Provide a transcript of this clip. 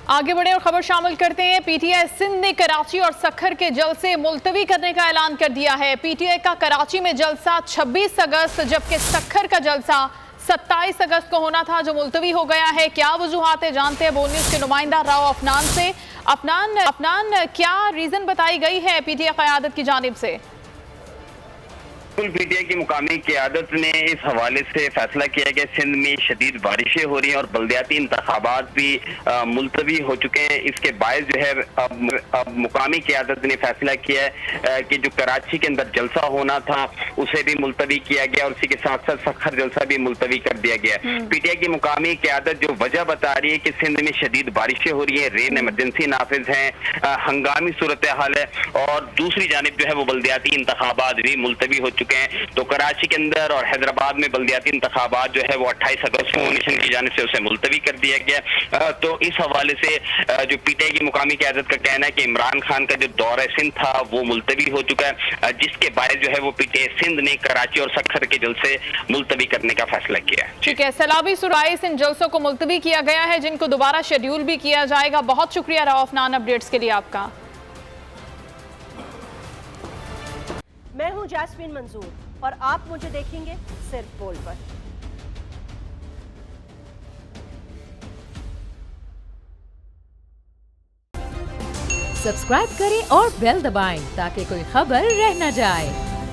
आगे बढ़े और खबर शामिल करते हैं। पीटीआई सिंध ने कराची और सखर के जलसे मुलतवी करने का ऐलान कर दिया है। पीटीआई का कराची में जलसा 26 अगस्त जबकि सखर का जलसा 27 अगस्त को होना था, जो मुलतवी हो गया है। क्या वजूहात है, जानते हैं बोल न्यूज के नुमाइंदा राव अफनान से। अफनान, क्या रीजन बताई गई है पीटीआई क़यादत की जानिब से? पीटीआई की मुकामी क़यादत ने इस हवाले से फैसला किया कि सिंध में शदीद बारिशें हो रही हैं और बल्दियाती इंतखाबात भी मुलतवी हो चुके हैं। इसके बायस जो है अब मुकामी क़यादत ने फैसला किया है कि जो कराची के अंदर जलसा होना था उसे भी मुलतवी किया गया और उसी के साथ साथ सखर जलसा भी मुलतवी कर दिया गया। पीटीआई की मुकामी क़यादत जो वजह बता रही है कि सिंध में शदीद बारिशें हो रही है, रेन एमरजेंसी नाफिज है, हंगामी सूरत हाल है और दूसरी जानिब जो है वो बल्दियाती इंतखाबात भी मुलतवी हो चुके हैं। तो कराची के अंदर और हैदराबाद में बल्दियाती इंतखाबात जो है वो 28 अगस्त को सिंध की जानिब से उसे मुलतवी कर दिया गया। तो इस हवाले से जो पीटीआई की मुकामी क़यादत का कहना है कि इमरान खान का जो दौरा सिंध था वो मुलतवी हो चुका है, जिसके बायस जो है वो पीटीआई सिंध ने कराची और सखर के जलसे मुलतवी करने का फैसला किया है। ठीक है, सैलाबी सुराइस इन जलसों को मुलतवी किया गया है, जिनको दोबारा शेड्यूल भी किया जाएगा। बहुत शुक्रिया राव अफनान अपडेट्स के लिए आपका। मैं हूं जैस्मीन मंजूर और आप मुझे देखेंगे सिर्फ बोल पर। सब्सक्राइब करें और बेल दबाएं ताकि कोई खबर रह न जाए।